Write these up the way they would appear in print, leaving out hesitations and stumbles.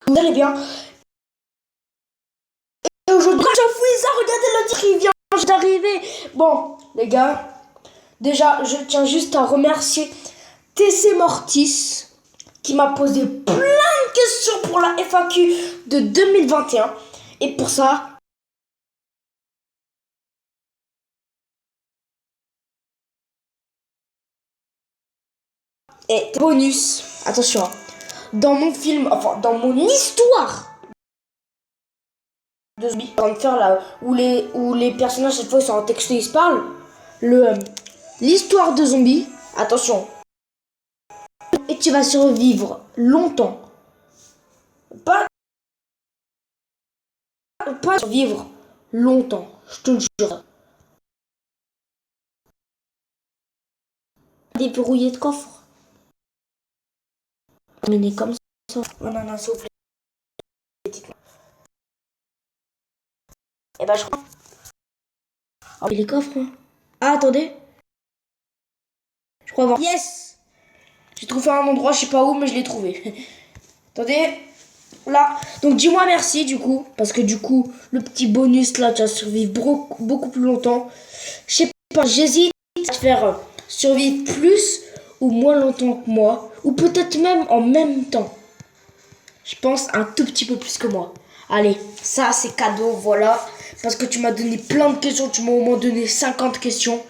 Vous allez bien? Et aujourd'hui, je fouille ça, regardez le titre, il vient d'arriver. Bon, les gars, déjà, je tiens juste à remercier TC Mortis qui m'a posé plein de questions pour la FAQ de 2021. Et pour ça, et bonus, attention, dans mon film, enfin dans mon histoire de zombies, on va faire là où les personnages cette fois ils sont en texte et ils se parlent, l'histoire de zombies, attention, et tu vas survivre longtemps, pas survivre longtemps, je te le jure. Déverrouiller de coffre, terminer comme ça. Non, s'il vous plaît. Et bah je crois. Oh, les coffres. Hein. Ah attendez. Je crois avoir. Yes. J'ai trouvé un endroit, je sais pas où, mais je l'ai trouvé. Attendez. Là. Donc dis-moi merci du coup. Parce que du coup, le petit bonus là, tu vas survivre beaucoup plus longtemps. Je sais pas, j'hésite à faire survivre plus ou moins longtemps que moi. Ou peut-être même en même temps. Je pense un tout petit peu plus que moi. Allez, ça c'est cadeau, voilà. Parce que tu m'as donné plein de questions. Tu m'as au moins donné 50 questions.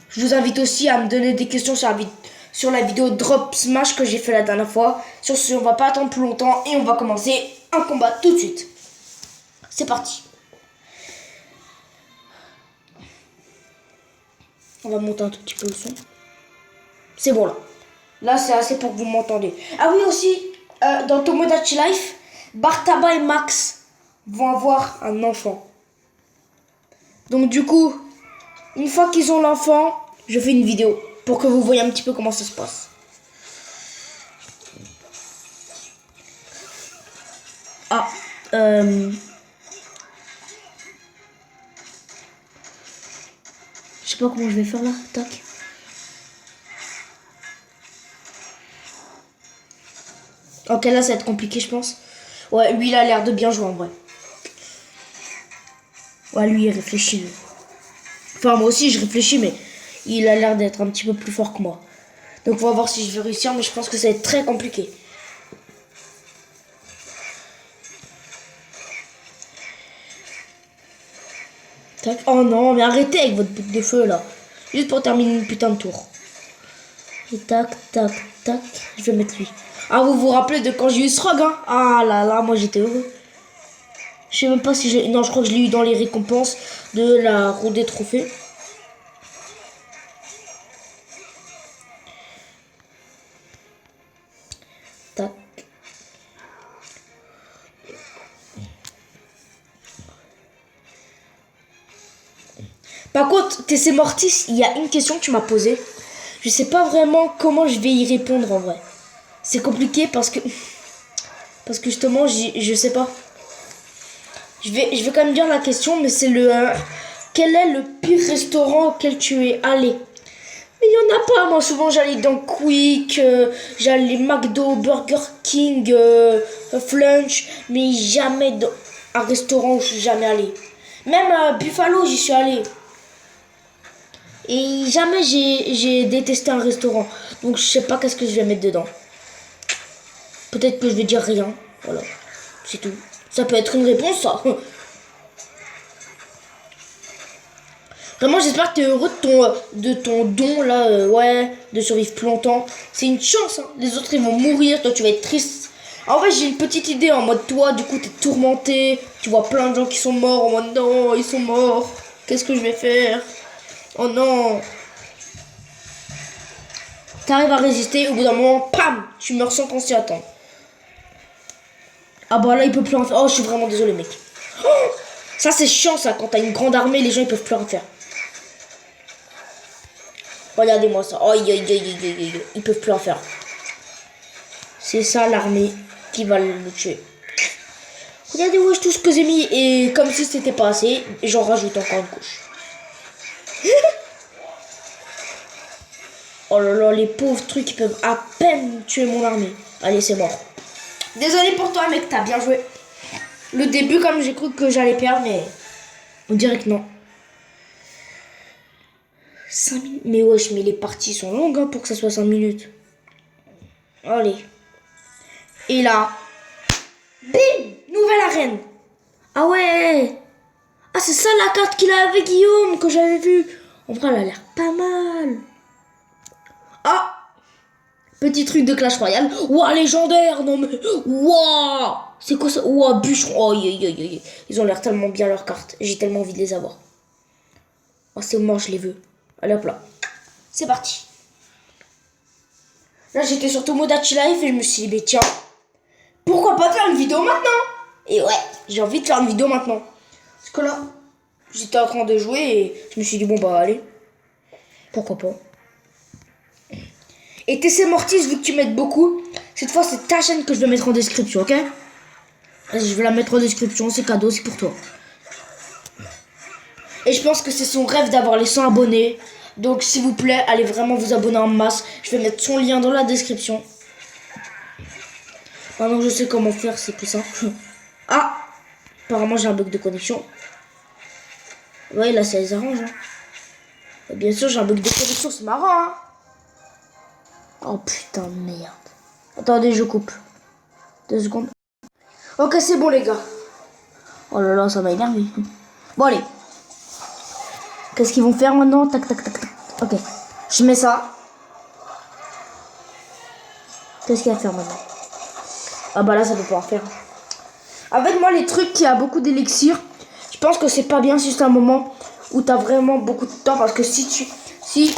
Je vous invite aussi à me donner des questions sur la vidéo Drop Smash que j'ai fait la dernière fois. Sur ce, on va pas attendre plus longtemps et on va commencer un combat tout de suite. C'est parti. On va monter un tout petit peu le son. C'est bon là. Là c'est assez pour que vous m'entendez. Ah oui aussi, dans Tomodachi Life, Bartaba et Max vont avoir un enfant. Donc du coup, une fois qu'ils ont l'enfant, je fais une vidéo pour que vous voyez un petit peu comment ça se passe. Ah, je sais pas comment je vais faire là, tac. Ok, là ça va être compliqué je pense. Ouais, lui il a l'air de bien jouer en vrai. Ouais, lui il réfléchit. Enfin moi aussi je réfléchis mais il a l'air d'être un petit peu plus fort que moi. Donc on va voir si je vais réussir mais je pense que ça va être très compliqué. Tac. Oh non mais arrêtez avec votre bout de feu là. Juste pour terminer une putain de tour. Et tac, tac, tac. Je vais mettre lui. Ah vous vous rappelez de quand j'ai eu Srog hein? Ah là là, moi j'étais heureux. Je sais même pas si j'ai... Non, je crois que je l'ai eu dans les récompenses de la roue des trophées. Tac. Par contre, TC Mortis, il y a une question que tu m'as posée. Je sais pas vraiment comment je vais y répondre en vrai. C'est compliqué parce que... Parce que justement, je sais pas. Je vais quand même dire la question, mais c'est le... quel est le pire restaurant auquel tu es allé? Mais il y en a pas, moi souvent j'allais dans Quick, j'allais McDo, Burger King, Flunch, mais jamais dans un restaurant où je suis jamais allé. Même Buffalo, j'y suis allé. Et jamais j'ai détesté un restaurant. Donc je sais pas qu'est-ce que je vais mettre dedans. Peut-être que je vais dire rien. Voilà, c'est tout. Ça peut être une réponse ça. Vraiment, j'espère que tu es heureux de ton don là, ouais, de survivre plus longtemps. C'est une chance, hein. Les autres ils vont mourir, toi tu vas être triste. En vrai, j'ai une petite idée en mode toi, du coup, t'es tourmenté. Tu vois plein de gens qui sont morts en mode non, ils sont morts. Qu'est-ce que je vais faire? Oh non. T'arrives à résister, au bout d'un moment, pam, tu meurs sans qu'on s'y attende. Ah bah là, il peut plus en faire. Oh, je suis vraiment désolé, mec. Oh, ça, c'est chiant, ça, quand t'as une grande armée, les gens ils peuvent plus en faire. Regardez-moi ça. Oh, ils peuvent plus en faire. C'est ça l'armée qui va le tuer. Regardez où tout ce que j'ai mis. Et comme si c'était pas assez, j'en rajoute encore une couche. Oh là là, les pauvres trucs, ils peuvent à peine tuer mon armée. Allez, c'est mort. Désolé pour toi, mec, t'as bien joué. Le début, comme j'ai cru que j'allais perdre, mais on dirait que non. 5 minutes. Mais wesh, mais les parties sont longues hein, pour que ça soit 5 minutes. Allez. Et là. Bim! Nouvelle arène. Ah ouais. Ah, c'est ça la carte qu'il a avec Guillaume que j'avais vue. En vrai, elle a l'air pas mal. Ah! Petit truc de Clash Royale. Ouah, légendaire! Non mais. Ouah! C'est quoi ça? Ouah, bûcheron. Oh, ils ont l'air tellement bien leurs cartes. J'ai tellement envie de les avoir. Oh, c'est mort, je les veux. Allez hop là. C'est parti. Là, j'étais sur Tomodachi Life et je me suis dit, mais tiens, pourquoi pas faire une vidéo maintenant? Et ouais, j'ai envie de faire une vidéo maintenant. Parce que là, j'étais en train de jouer et je me suis dit, bon bah allez. Pourquoi pas? Et TC Mortis, vu que tu m'aides beaucoup, cette fois c'est ta chaîne que je vais mettre en description, ok? Vas-y, je vais la mettre en description, c'est cadeau, c'est pour toi. Et je pense que c'est son rêve d'avoir les 100 abonnés. Donc s'il vous plaît, allez vraiment vous abonner en masse. Je vais mettre son lien dans la description. Maintenant que je sais comment faire, c'est plus simple. Ah! Apparemment j'ai un bug de connexion. Ouais, là ça les arrange. Hein. Et bien sûr j'ai un bug de connexion, c'est marrant. Hein. Oh putain de merde. Attendez, je coupe. 2 secondes. Ok, c'est bon les gars. Oh là là, ça m'a énervé. Bon allez. Qu'est-ce qu'ils vont faire maintenant? Tac, tac, tac, tac. Ok. Je mets ça. Qu'est-ce qu'il va faire maintenant? Ah bah là, ça peut pas en faire. Avec moi, les trucs qui a beaucoup d'élixir, je pense que c'est pas bien si c'est un moment où t'as vraiment beaucoup de temps. Parce que si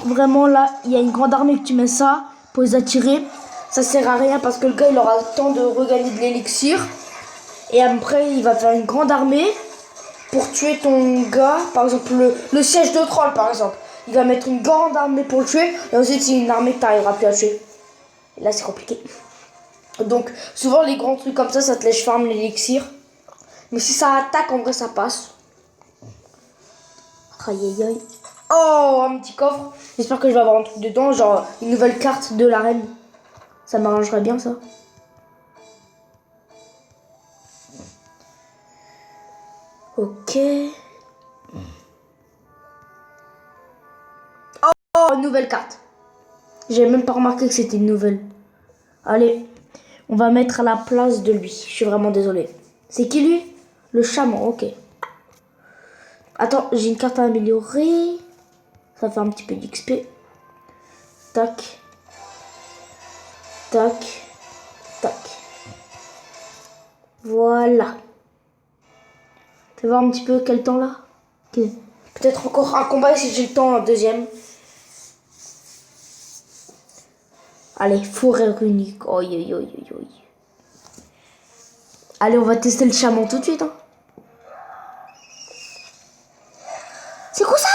vraiment là, il y a une grande armée que tu mets ça pour les attirer, ça sert à rien parce que le gars, il aura le temps de regagner de l'élixir. Et après, il va faire une grande armée pour tuer ton gars. Par exemple, le siège de troll, par exemple. Il va mettre une grande armée pour le tuer. Et ensuite, c'est une armée que t'arriveras plus à tuer. Et là, c'est compliqué. Donc, souvent, les grands trucs comme ça te laisse farm l'élixir. Mais si ça attaque, en vrai, ça passe. Aïe, aïe, aïe. Oh, un petit coffre. J'espère que je vais avoir un truc dedans, genre une nouvelle carte de l'arène. Ça m'arrangerait bien, ça. Ok. Oh, nouvelle carte. J'ai même pas remarqué que c'était une nouvelle. Allez, on va mettre à la place de lui. Je suis vraiment désolé. C'est qui lui? Le chaman, ok. Attends, j'ai une carte à améliorer. Ça fait un petit peu d'XP. Tac. Tac. Tac. Voilà. Tu vas voir un petit peu quel temps là? Okay. Peut-être encore un combat si j'ai le temps, un deuxième. Allez, forêt unique. Oh, yo, yo, yo, yo. Allez, on va tester le chaman tout de suite. Hein. C'est quoi ça?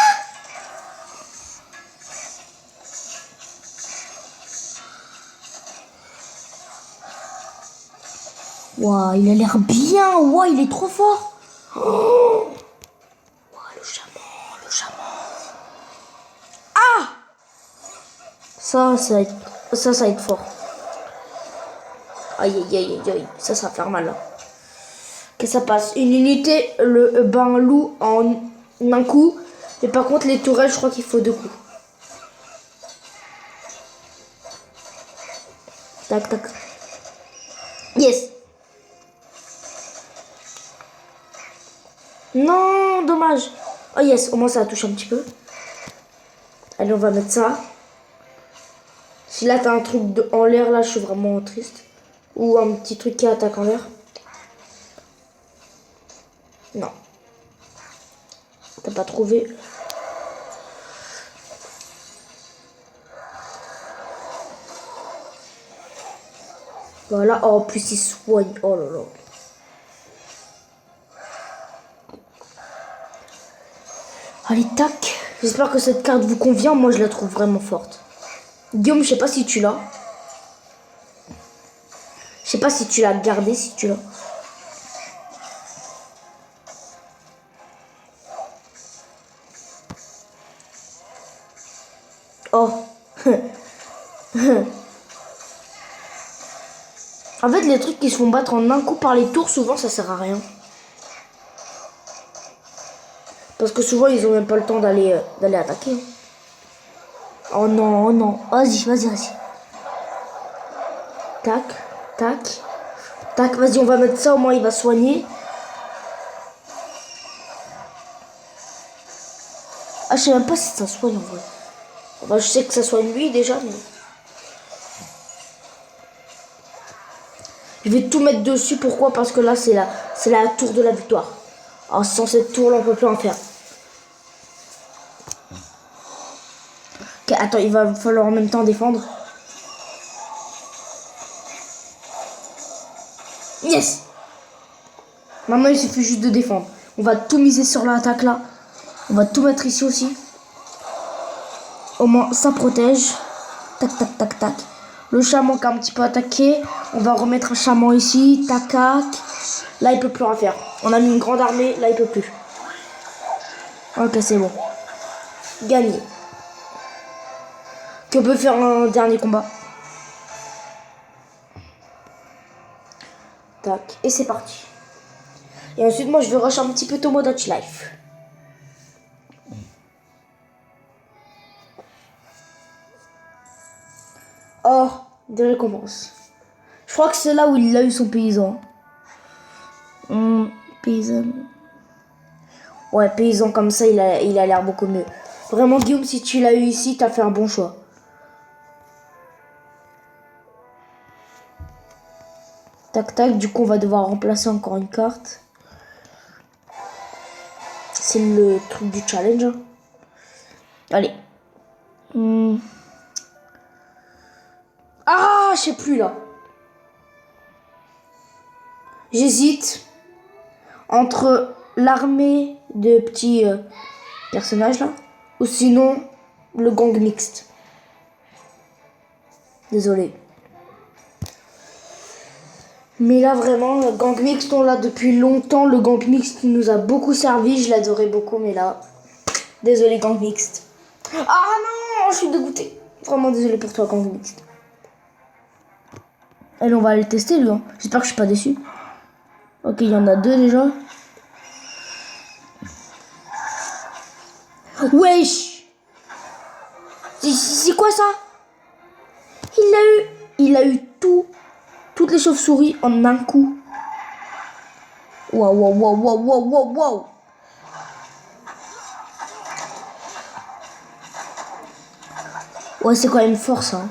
Waouh, il a l'air bien. Waouh, il est trop fort. Oh. Waouh, le chaman, le chaman. Ah! Ça va être fort. Aïe, aïe, aïe, aïe, aïe. Ça va faire mal. Là. Que ça passe. Une unité, le bain loup en un coup. Mais par contre, les tourelles, je crois qu'il faut 2 coups. Tac, tac. Yes. Non, dommage. Oh yes, au moins ça a touché un petit peu. Allez, on va mettre ça. Si là, t'as un truc en l'air, là, je suis vraiment triste. Ou un petit truc qui attaque en l'air. Non. T'as pas trouvé. Voilà. Oh, en plus, il soigne. Oh là là. Allez, tac. J'espère que cette carte vous convient. Moi, je la trouve vraiment forte. Guillaume, je sais pas si tu l'as. Je sais pas si tu l'as gardé, si tu l'as. Oh. En fait, les trucs qui se font battre en un coup par les tours, souvent, ça sert à rien. Parce que souvent, ils ont même pas le temps d'aller attaquer. Oh non, oh non. Vas-y. Tac, tac, tac. Vas-y, on va mettre ça, au moins il va soigner. Ah, je sais même pas si ça soigne en vrai. Enfin, je sais que ça soigne lui déjà, mais... Je vais tout mettre dessus, pourquoi? Parce que là, c'est la tour de la victoire. Alors, sans cette tour-là, on peut plus en faire. Ok, attends, il va falloir en même temps défendre. Yes! Maintenant, il suffit juste de défendre. On va tout miser sur l'attaque là. On va tout mettre ici aussi. Au moins, ça protège. Tac, tac, tac, tac. Le chaman qui a un petit peu attaqué. On va remettre un chaman ici. Tac, tac. Là, il peut plus rien faire. On a mis une grande armée. Là, il peut plus. Ok, c'est bon. Gagné. On peut faire un dernier combat. Tac. Et c'est parti. Et ensuite, moi, je vais rush un petit peu Tomodachi Life. Oh, des récompenses. Je crois que c'est là où il a eu son paysan. Paysan. Ouais, paysan comme ça, il a l'air beaucoup mieux. Vraiment, Guillaume, si tu l'as eu ici, t'as fait un bon choix. Tac, tac. Du coup, on va devoir remplacer encore une carte. C'est le truc du challenge. Hein. Allez. Ah, je sais plus là. J'hésite entre l'armée de petits personnages là ou sinon le gang mixte. Désolé. Mais là vraiment, le gang mixte, on l'a depuis longtemps. Le gang mixte nous a beaucoup servi. Je l'adorais beaucoup, mais là, désolé gang mixte. Ah non, je suis dégoûtée. Vraiment désolé pour toi gang mixte. Allez, on va aller tester lui. Hein. J'espère que je suis pas déçu. Ok, il y en a deux déjà. Wesh! C'est quoi ça? Il a eu toutes les chauves-souris en un coup. Waouh. Ouais, c'est quand même fort ça.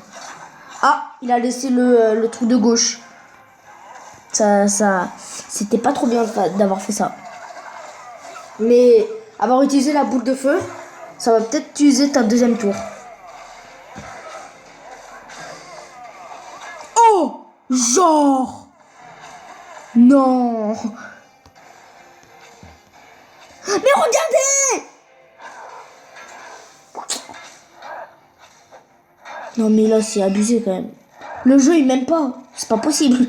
Ah, il a laissé le truc de gauche. C'était pas trop bien d'avoir fait ça. Mais avoir utilisé la boule de feu, ça va peut-être utiliser ta deuxième tour. Oh, genre. Non. Mais regardez. Non mais là c'est abusé quand même. Le jeu il m'aime pas. C'est pas possible.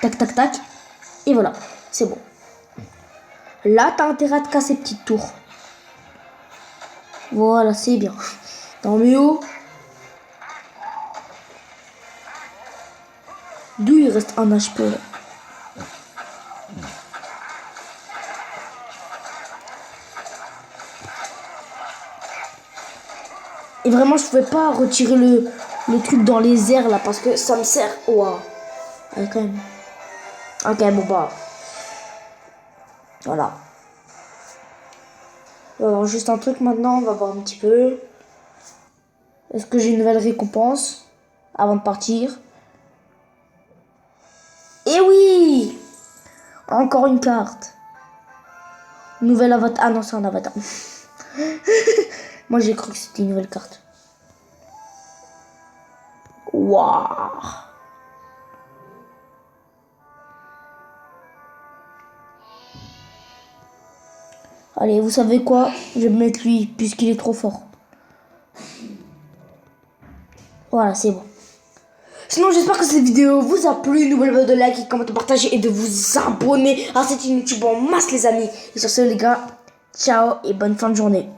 Tac tac tac. Et voilà. C'est bon. Là t'as intérêt à te casser petite tour. Voilà c'est bien. Tant mieux. D'où il reste un HP là. Et vraiment, je pouvais pas retirer le truc dans les airs là parce que ça me sert. Waouh. Ouais, quand même. Ok, bon bah. Voilà. On va voir juste un truc maintenant. On va voir un petit peu. Est-ce que j'ai une nouvelle récompense avant de partir? Eh oui! Encore une carte. Nouvel avatar. Ah non, c'est un avatar. Moi, j'ai cru que c'était une nouvelle carte. Waouh! Allez, vous savez quoi? Je vais mettre lui, puisqu'il est trop fort. Voilà, c'est bon. Sinon, j'espère que cette vidéo vous a plu. N'oubliez pas de liker, de commenter, de partager et de vous abonner à cette chaîne YouTube en masse, les amis. Et sur ce, les gars, ciao et bonne fin de journée.